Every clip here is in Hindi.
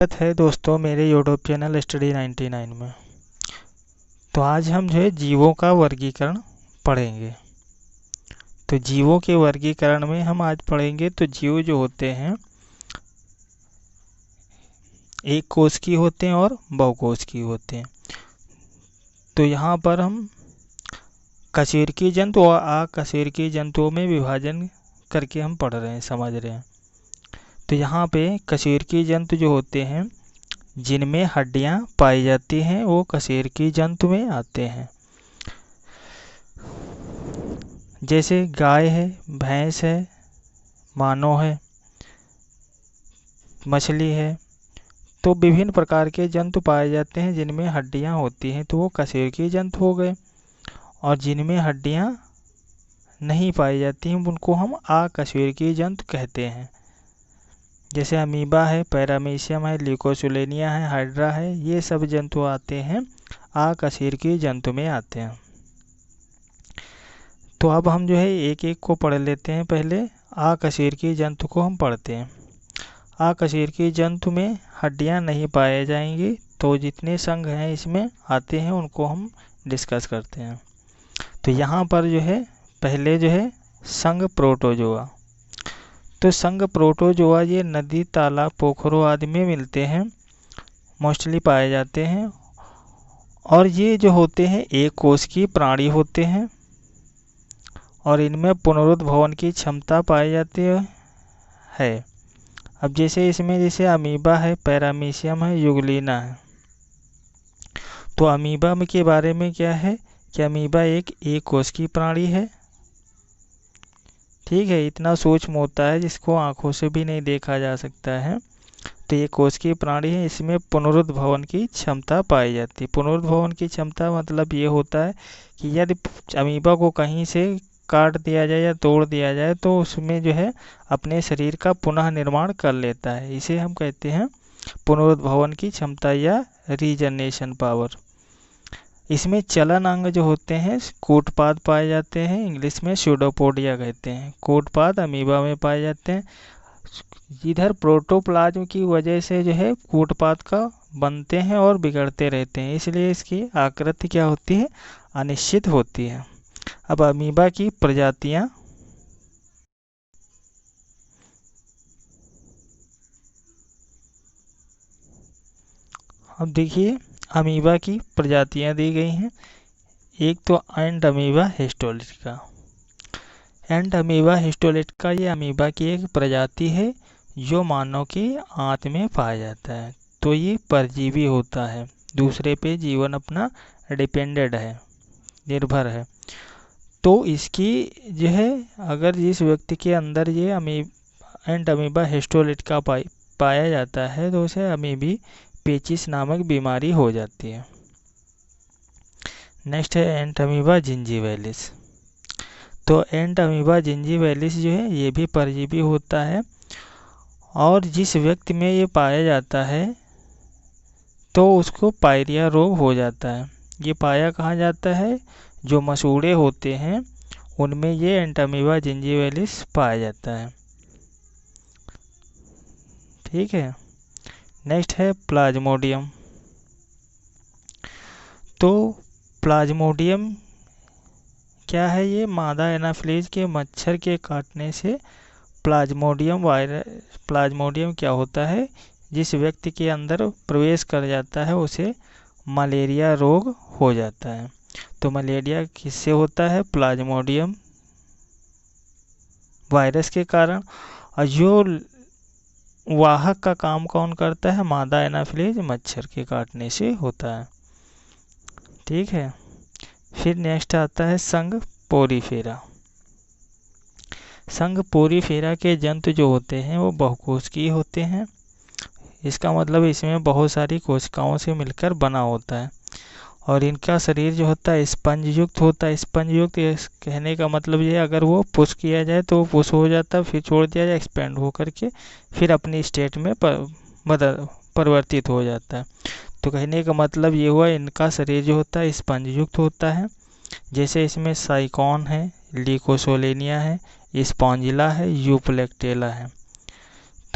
स्वागत है दोस्तों मेरे यूट्यूब चैनल स्टडी 99 में। तो आज हम जो है जीवों का वर्गीकरण पढ़ेंगे। तो जीवों के वर्गीकरण में हम आज पढ़ेंगे तो जीव जो होते हैं एक कोशिकीय होते हैं और बहुकोशिकीय होते हैं। तो यहाँ पर हम कशेरुकी जंतु और अकशेरुकी जंतुओं में विभाजन करके हम पढ़ रहे हैं, समझ रहे हैं। तो यहाँ पे कशेरुकी जंतु जो होते हैं जिनमें हड्डियां पाई जाती हैं वो कशेरुकी जंतु में आते हैं। जैसे गाय है, भैंस है, मानव है, मछली है। तो विभिन्न प्रकार के जंतु पाए जाते हैं जिनमें हड्डियां होती हैं, तो वो कशेरुकी जंतु हो गए। और जिनमें हड्डियां नहीं पाई जाती हैं उनको हम अकशेरुकी जंतु कहते हैं। जैसे अमीबा है, पैरामीशियम है, ल्यूकोसुलेनिया है, हाइड्रा है, ये सब जंतु आते हैं अकशेरुकी जंतु में आते हैं। तो अब हम जो है एक एक को पढ़ लेते हैं। पहले अकशेरुकी जंतु को हम पढ़ते हैं। अकशेरुकी जंतु में हड्डियां नहीं पाए जाएंगी, तो जितने संघ हैं इसमें आते हैं उनको हम डिस्कस करते हैं। तो यहाँ पर जो है पहले जो है संघ प्रोटोजोआ। तो संघ प्रोटोजोआ ये नदी, तालाब, पोखरों आदि में मिलते हैं, मोस्टली पाए जाते हैं। और ये जो होते हैं एक कोशिकीय प्राणी होते हैं और इनमें पुनरुद्भवन की क्षमता पाई जाती है। अब जैसे इसमें जैसे अमीबा है, पैरामीशियम है, यूग्लिना है। तो अमीबा के बारे में क्या है कि अमीबा एक कोशिकीय प्राणी है, ठीक है। इतना सूक्ष्म होता है जिसको आंखों से भी नहीं देखा जा सकता है। तो ये कोशिकीय प्राणी है, इसमें पुनरुद्भवन की क्षमता पाई जाती है। पुनरुद्भवन की क्षमता मतलब ये होता है कि यदि अमीबा को कहीं से काट दिया जाए या तोड़ दिया जाए तो उसमें जो है अपने शरीर का पुनः निर्माण कर लेता है। इसे हम कहते हैं पुनरुद्भवन की क्षमता या रीजनरेशन पावर। इसमें चलन अंग जो होते हैं कूटपाद पाए जाते हैं, इंग्लिश में स्यूडोपोडिया कहते हैं। कूटपाद अमीबा में पाए जाते हैं। इधर प्रोटोप्लाज्म की वजह से जो है कूटपाद का बनते हैं और बिगड़ते रहते हैं, इसलिए इसकी आकृति क्या होती है, अनिश्चित होती है। अब अमीबा की प्रजातियां अब देखिए अमीबा की प्रजातियां दी गई हैं। एक तो and amoeba histolytica. And amoeba histolytica ये अमीबा की एक प्रजाति है जो मानव की आंत में पाया जाता है। तो ये परजीवी होता है, दूसरे पे जीवन अपना डिपेंडेड है, निर्भर है। तो इसकी जो है अगर जिस व्यक्ति के अंदर ये एंड अमीबा हिस्टोलिटिका पाया जाता है तो उसे अमीबी पेचिस नामक बीमारी हो जाती है। नेक्स्ट है एंट अमीबा जिंजीवैलिस। तो एंट अमीबा जिंजीवैलिस जो है ये भी परजीवी होता है और जिस व्यक्ति में ये पाया जाता है तो उसको पायरिया रोग हो जाता है। ये पाया कहाँ जाता है, जो मसूड़े होते हैं उनमें ये एंट अमीबा जिंजीवैलिस पाया जाता है, ठीक है। नेक्स्ट है प्लाज्मोडियम। तो प्लाज्मोडियम क्या है, ये मादा एनाफिलीज के मच्छर के काटने से प्लाज्मोडियम क्या होता है, जिस व्यक्ति के अंदर प्रवेश कर जाता है उसे मलेरिया रोग हो जाता है। तो मलेरिया किससे होता है, प्लाज्मोडियम वायरस के कारण। और जो वाहक का काम कौन करता है, मादा एनाफिलीज मच्छर के काटने से होता है, ठीक है। फिर नेक्स्ट आता है संघ पोरीफेरा। संघ पोरीफेरा के जंतु जो होते हैं वो बहुकोशिकीय होते हैं। इसका मतलब इसमें बहुत सारी कोशिकाओं से मिलकर बना होता है और इनका शरीर जो होता है स्पंज युक्त होता है। स्पंज युक्त कहने का मतलब ये अगर वो पुश किया जाए तो वो पुश हो जाता है, फिर छोड़ दिया जाए एक्सपेंड हो करके फिर अपनी स्टेट में परिवर्तित हो जाता है। तो कहने का मतलब ये हुआ इनका शरीर जो होता है स्पंज युक्त होता है। जैसे इसमें साइकॉन है, ल्यूकोसोलेनिया है, स्पॉन्जिला है, यूप्लेक्टेला है।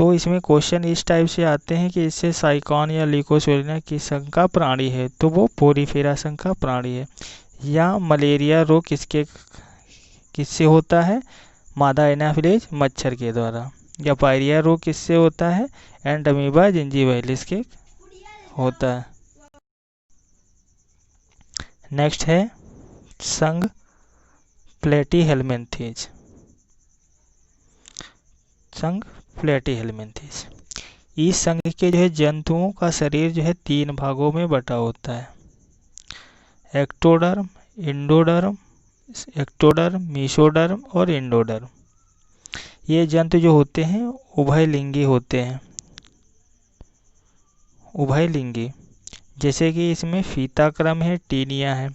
तो इसमें क्वेश्चन इस टाइप से आते हैं कि इससे साइकॉन या ल्यूकोसोरिया किस संघ का प्राणी है, तो वो पोरीफेरा संघ का प्राणी है। या मलेरिया रोग किससे होता है, मादा एनाफिलीज मच्छर के द्वारा। या पायरिया रोग किससे होता है, एंडमीबा जिंजीवाइलिस के होता है। नेक्स्ट है संघ प्लेटीहेल्मिन्थेज। संघ प्लेटीहेल्मिन्थेज, इस संघ के जो है जंतुओं का शरीर जो है 3 भागों में बटा होता है, एक्टोडर्म, इंडोडर्म, मीसोडर्म और इंडोडर्म। ये जंतु जो होते हैं उभयलिंगी होते हैं, उभयलिंगी। जैसे कि इसमें फीताक्रम है, टीनिया है,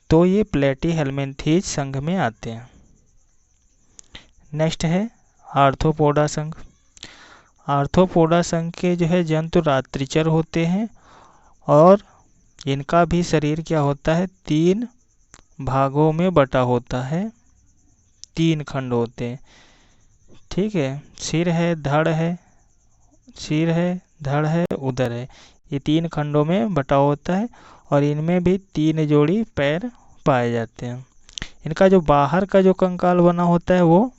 तो ये प्लेटीहेल्मिन्थेज संघ में आते हैं। नेक्स्ट है आर्थ्रोपोडा संघ। आर्थ्रोपोडा संघ के जो है जंतु रात्रिचर होते हैं और इनका भी शरीर क्या होता है, 3 भागों में बटा होता है, 3 खंड होते हैं। ठीक है, सिर है, धड़ है, सिर है, धड़ है, उदर है, ये 3 खंडों में बटा होता है और इनमें भी 3 जोड़ी पैर पाए जाते हैं। इनका जो बाहर का जो कंकाल बना होता है वो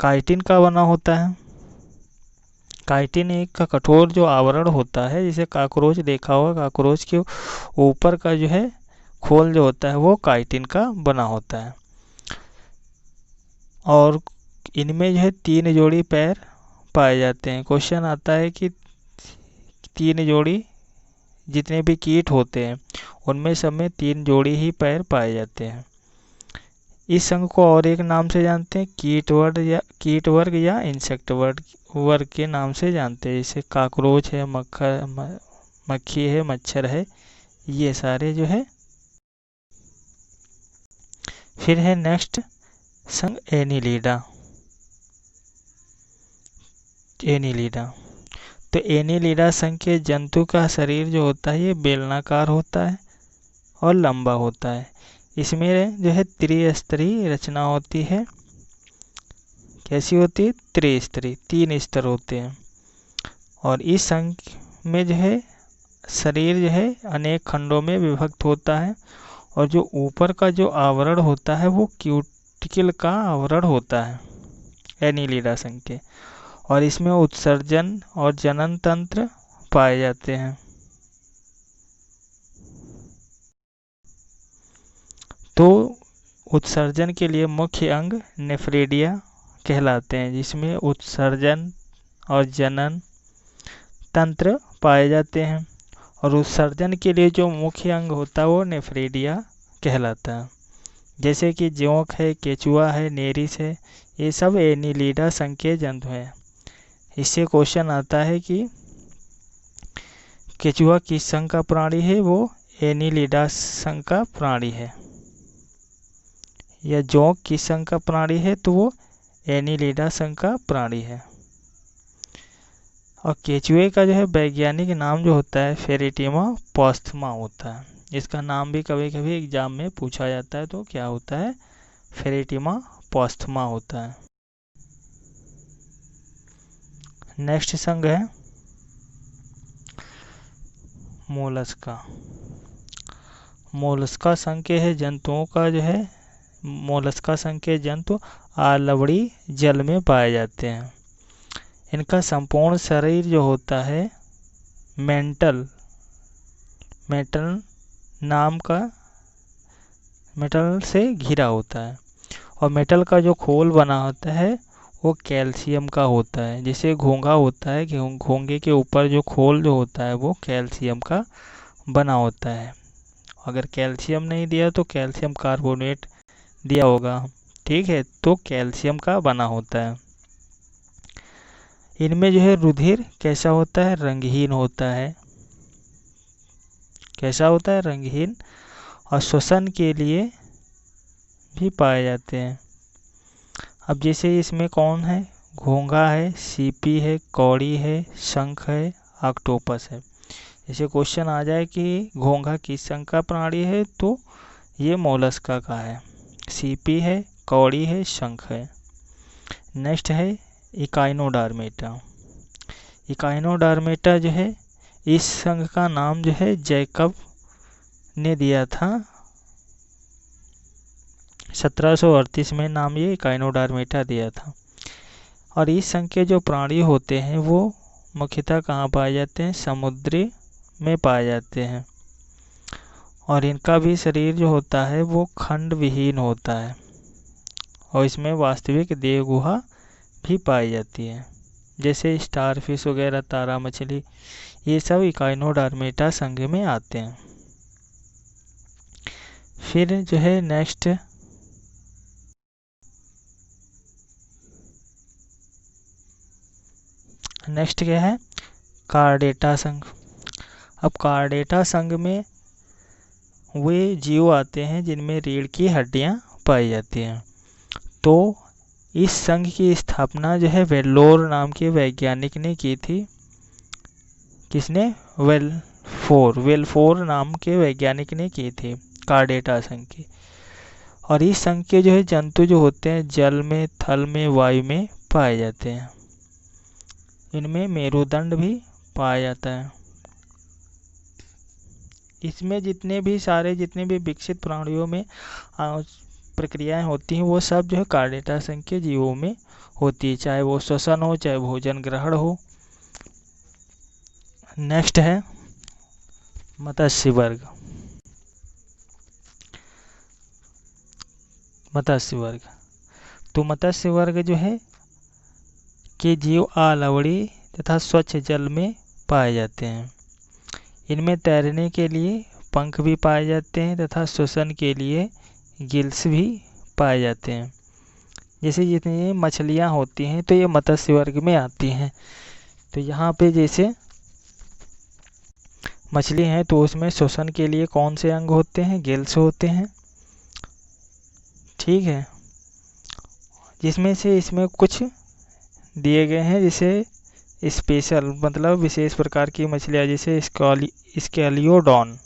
काइटिन का बना होता है। काइटिन एक का कठोर जो आवरण होता है, जिसे कॉकरोच देखा होगा, कॉकरोच के ऊपर का जो है खोल जो होता है वो काइटिन का बना होता है। और इनमें जो है 3 जोड़ी पैर पाए जाते हैं। क्वेश्चन आता है कि 3 जोड़ी जितने भी कीट होते हैं उनमें सब में 3 जोड़ी ही पैर पाए जाते हैं। इस संघ को और एक नाम से जानते हैं, कीट वर्ग या इंसेक्ट वर्ग के नाम से जानते हैं। जैसे कॉकरोच है, मक्खी है, मच्छर है, ये सारे जो है। फिर है नेक्स्ट संघ एनीलिडा। तो एनीलिडा संघ के जंतु का शरीर जो होता है ये बेलनाकार होता है और लंबा होता है। इसमें जो है त्रिस्तरीय रचना होती है। कैसी होती है, त्रिस्तरीय, 3 स्तर होते हैं। और इस संघ में जो है शरीर जो है अनेक खंडों में विभक्त होता है और जो ऊपर का जो आवरण होता है वो क्यूटिकल का आवरण होता है एनीलिडा संघ के। और इसमें उत्सर्जन और जनन तंत्र पाए जाते हैं। तो उत्सर्जन के लिए मुख्य अंग नेफ्रेडिया कहलाते हैं, जिसमें उत्सर्जन और जनन तंत्र पाए जाते हैं। और उत्सर्जन के लिए जो मुख्य अंग होता है वो नेफ्रेडिया कहलाता है। जैसे कि जोंक है, केचुआ है, नेरिस है, ये सब एनीलिडा संघ के जंतु हैं। इससे क्वेश्चन आता है कि केचुआ किस संघ का प्राणी है, वो एनीलिडा संघ का प्राणी है। या जोंक किस संघ का प्राणी है, तो वो एनीलिडा संघ का प्राणी है। और केचुए का जो है वैज्ञानिक नाम जो होता है फेरेटिमा पोस्थमा होता है। इसका नाम भी कभी कभी एग्जाम में पूछा जाता है, तो क्या होता है, फेरेटिमा पोस्थमा होता है। नेक्स्ट संघ है मोलस्का। मोलस्का संघ के है जंतुओं का जो है, मोलस्का संघ के जंतु आलवड़ी जल में पाए जाते हैं। इनका संपूर्ण शरीर जो होता है मेंटल से घिरा होता है। और मेटल का जो खोल बना होता है वो कैल्शियम का होता है। जैसे घोंघा होता है, घोंघे के ऊपर जो खोल जो होता है वो कैल्शियम का बना होता है। अगर कैल्शियम नहीं दिया तो कैल्शियम कार्बोनेट दिया होगा, ठीक है, तो कैल्शियम का बना होता है। इनमें जो है रुधिर कैसा होता है, रंगहीन होता है। कैसा होता है, रंगहीन। और श्वसन के लिए भी पाए जाते हैं। अब जैसे इसमें कौन है, घोंघा है, सीपी है, कौड़ी है, शंख है, ऑक्टोपस है। जैसे क्वेश्चन आ जाए कि घोंघा किस संघ का प्राणी है, तो ये मोलस्का का है। सीपी है, कौड़ी है, शंख है। नेक्स्ट है इकाइनोडर्मेटा। इकाइनोडर्मेटा जो है, इस संघ का नाम जो है जैकब ने दिया था 1738 में, नाम ये इकाइनोडर्मेटा दिया था। और इस संघ के जो प्राणी होते हैं वो मुख्यतः कहाँ पाए जाते हैं? समुद्री में पाए जाते हैं। और इनका भी शरीर जो होता है वो खंड विहीन होता है, और इसमें वास्तविक देह गुहा भी पाई जाती है, जैसे स्टारफिश वगैरह, तारा मछली, ये सब इकाइनोडर्मेटा संघ में आते हैं। फिर जो है नेक्स्ट क्या है? कार्डेटा संघ। अब कार्डेटा संघ में वे जीव आते हैं जिनमें रीढ़ की हड्डियां पाई जाती हैं। तो इस संघ की स्थापना जो है वेल्लोर नाम के वैज्ञानिक ने की थी। किसने? वेलफोर नाम के वैज्ञानिक ने की थी कार्डेटा संघ की। और इस संघ के जो है जंतु जो होते हैं जल में, थल में, वायु में पाए जाते हैं। इनमें मेरुदंड भी पाया जाता है। इसमें जितने भी विकसित प्राणियों में प्रक्रियाएं होती हैं वो सब जो है कार्डेटा संघ के जीवों में होती है, चाहे वो श्वसन हो, चाहे भोजन ग्रहण हो। नेक्स्ट है मत्स्य वर्ग। तो मत्स्य वर्ग जो है के जीव आलवड़ी तथा स्वच्छ जल में पाए जाते हैं। इनमें तैरने के लिए पंख भी पाए जाते हैं तथा श्वसन के लिए गिल्स भी पाए जाते हैं। जैसे जितनी मछलियाँ होती हैं तो ये मत्स्य वर्ग में आती हैं। तो यहाँ पे जैसे मछली हैं तो उसमें श्वसन के लिए कौन से अंग होते हैं? गिल्स होते हैं, ठीक है। जिसमें से इसमें कुछ दिए गए हैं, जैसे स्पेशल मतलब विशेष प्रकार की मछलियाँ, जैसे स्केलियोडॉन।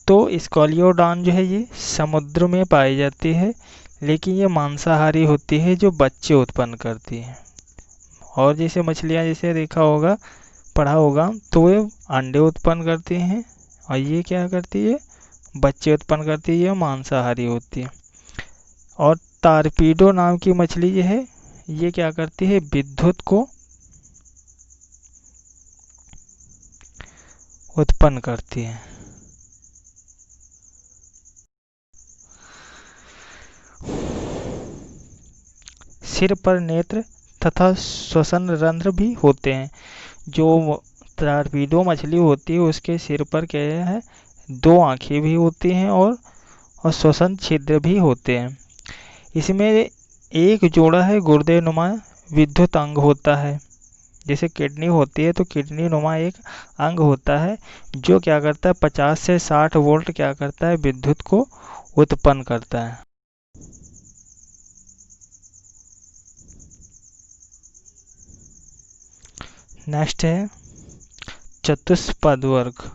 तो स्केलियोडॉन जो है ये समुद्र में पाई जाती है, लेकिन ये मांसाहारी होती है जो बच्चे उत्पन्न करती है। और जैसे मछलियाँ जैसे देखा होगा, पढ़ा होगा, तो ये अंडे उत्पन्न करती हैं, और ये क्या करती है? बच्चे उत्पन्न करती है, मांसाहारी होती है। और टारपीडो नाम की मछली जो है ये क्या करती है? विद्युत को उत्पन्न करती है। सिर पर नेत्र तथा श्वसन रंध्र भी होते हैं। जो टारपीडो मछली होती है उसके सिर पर क्या है? 2 आंखें भी होती हैं और श्वसन छिद्र भी होते हैं। इसमें एक जोड़ा है गुर्दे नुमा विद्युत अंग होता है। जैसे किडनी होती है तो किडनी नुमा एक अंग होता है जो क्या करता है? 50 से 60 वोल्ट क्या करता है? विद्युत को उत्पन्न करता है। नेक्स्ट है चतुष्पद वर्ग।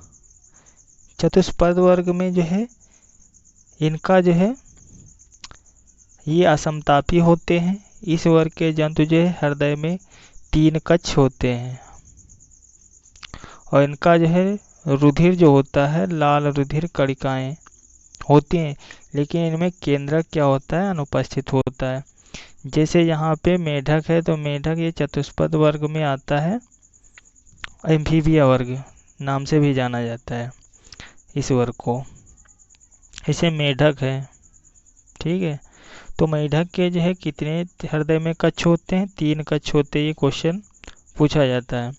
चतुष्पद वर्ग में जो है इनका जो है ये असमतापी होते हैं। इस वर्ग के जंतु जो है हृदय में 3 कक्ष होते हैं, और इनका जो है रुधिर जो होता है लाल रुधिर कणिकाएं होती हैं, लेकिन इनमें केंद्रक क्या होता है? अनुपस्थित होता है। जैसे यहाँ पे मेढक है तो मेढक ये चतुष्पद वर्ग में आता है, एम्फीबिया वर्ग नाम से भी जाना जाता है इस वर्ग को। इसे मेढक है, ठीक है। तो मेढक के जो है कितने हृदय में कक्ष होते हैं? 3 कक्ष होते हैं, ये क्वेश्चन पूछा जाता है।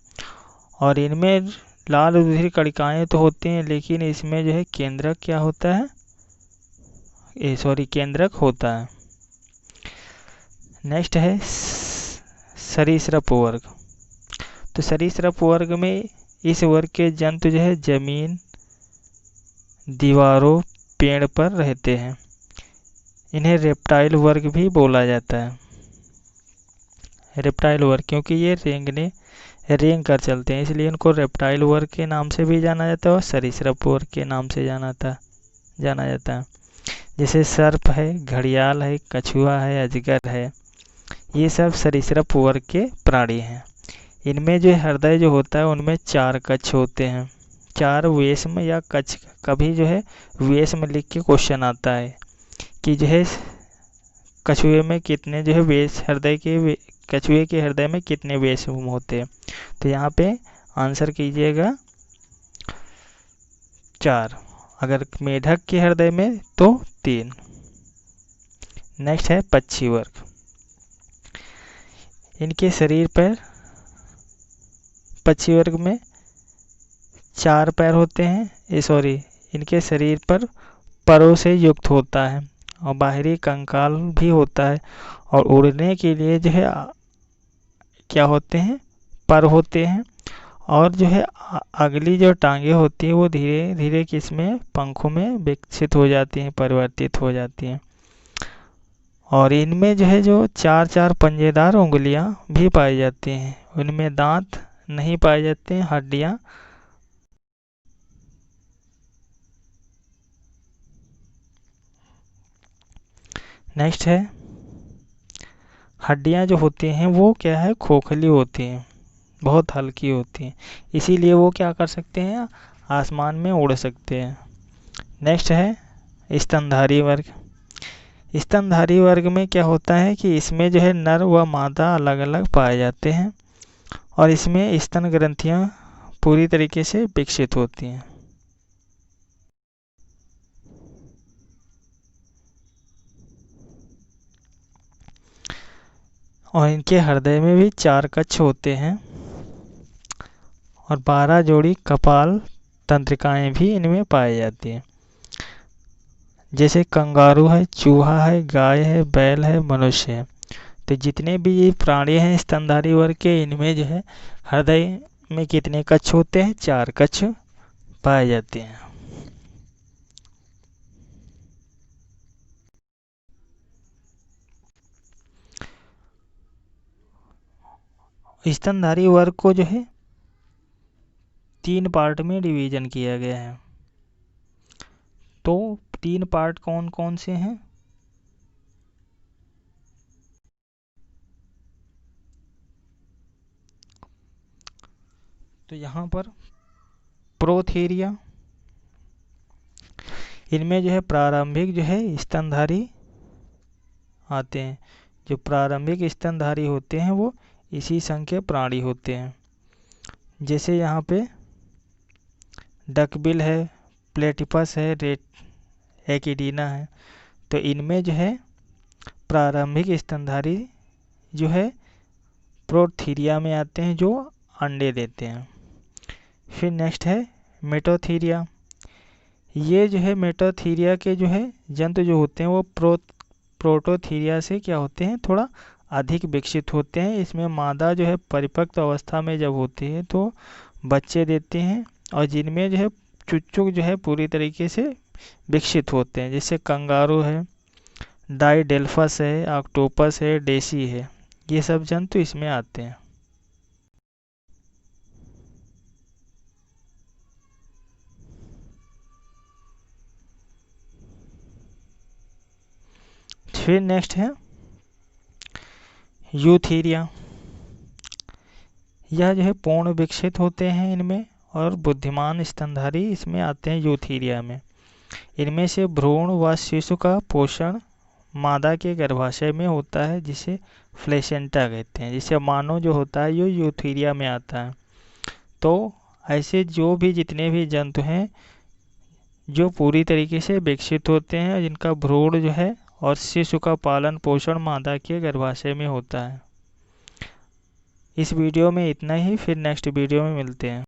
और इनमें लाल रुधिर कणिकाएं तो होती हैं, लेकिन इसमें जो है केंद्रक क्या होता है? केंद्रक होता है। नेक्स्ट है सरीसृप वर्ग। तो सरीसृप वर्ग में इस वर्ग के जंतु जो है जमीन, दीवारों, पेड़ पर रहते हैं। इन्हें रेप्टाइल वर्ग भी बोला जाता है। रेप्टाइल वर्ग क्योंकि ये रेंग कर चलते हैं, इसलिए इनको रेप्टाइल वर्ग के नाम से भी जाना जाता है और सरीसृप वर्ग के नाम से जाना जाता है। जैसे सर्प है, घड़ियाल है, कछुआ है, अजगर है, ये सब सरीसृप वर्ग के प्राणी हैं। इनमें जो हृदय जो होता है उनमें 4 कक्ष होते हैं, 4 वेश्म या कक्ष। कभी जो है वेश्म लिख के क्वेश्चन आता है कि जो है कछुए में कितने जो है कछुए के हृदय में कितने वेश्म होते हैं। तो यहाँ पे आंसर कीजिएगा 4। अगर मेढक के हृदय में तो 3। नेक्स्ट है पक्षी वर्ग। इनके शरीर पर पक्षी वर्ग में 4 पैर होते हैं, इनके शरीर पर परों से युक्त होता है और बाहरी कंकाल भी होता है, और उड़ने के लिए जो है क्या होते हैं, पर होते हैं, और जो है अगली जो टांगे होती है वो धीरे धीरे किसमें, पंखों में विकसित हो जाती हैं, परिवर्तित हो जाती हैं। और इनमें जो है जो 4 पंजेदार उंगलियां भी पाई जाती हैं। उनमें दांत नहीं पाए जाते हैं, हड्डियां। नेक्स्ट है हड्डियां जो होती हैं वो क्या है, खोखली होती हैं, बहुत हल्की होती हैं, इसीलिए वो क्या कर सकते हैं, आसमान में उड़ सकते हैं। नेक्स्ट है स्तनधारी वर्ग। स्तनधारी वर्ग में क्या होता है कि इसमें जो है नर व मादा अलग अलग पाए जाते हैं, और इसमें स्तन ग्रंथियां पूरी तरीके से विकसित होती हैं। और इनके हृदय में भी 4 कक्ष होते हैं, और 12 जोड़ी कपाल तंत्रिकाएं भी इनमें पाई जाती हैं। जैसे कंगारू है, चूहा है, गाय है, बैल है, मनुष्य है। तो जितने भी ये प्राणी हैं स्तनधारी वर्ग के, इनमें जो है हृदय में कितने कक्ष होते हैं, 4 कक्ष पाए जाते हैं। स्तनधारी वर्ग को जो है 3 पार्ट में डिवीजन किया गया है। तो 3 पार्ट कौन कौन से हैं? तो यहाँ पर प्रोथेरिया, इनमें जो है प्रारंभिक जो है स्तनधारी आते हैं। जो प्रारंभिक स्तनधारी होते हैं वो इसी संघ के प्राणी होते हैं। जैसे यहाँ पे डकबिल है, प्लेटिपस है, रेट एकिडीना है। तो इनमें जो है प्रारंभिक स्तनधारी जो है प्रोथीरिया में आते हैं, जो अंडे देते हैं। फिर नेक्स्ट है मेटोथीरिया। ये जो है मेटोथीरिया के जो है जंतु जो होते हैं वो प्रोटोथीरिया से क्या होते हैं, थोड़ा अधिक विकसित होते हैं। इसमें मादा जो है परिपक्व अवस्था में जब होती है तो बच्चे देते हैं, और जिनमें जो है चुच्चुक जो है पूरी तरीके से विकसित होते हैं। जैसे कंगारू है, डाइडेल्फस है, ऑक्टोपस है, डेसी है, ये सब जंतु इसमें आते हैं। फिर नेक्स्ट है यूथीरिया। यह जो है पूर्ण विकसित होते हैं इनमें, और बुद्धिमान स्तनधारी इसमें आते हैं यूथीरिया में। इनमें से भ्रूण व शिशु का पोषण मादा के गर्भाशय में होता है, जिसे प्लेसेंटा कहते हैं। जिसे मानव जो होता है ये यूथीरिया में आता है। तो ऐसे जो भी जितने भी जंतु हैं जो पूरी तरीके से विकसित होते हैं, जिनका भ्रूण जो है और शिशु का पालन पोषण मादा के गर्भाशय में होता है। इस वीडियो में इतना ही, फिर नेक्स्ट वीडियो में मिलते हैं।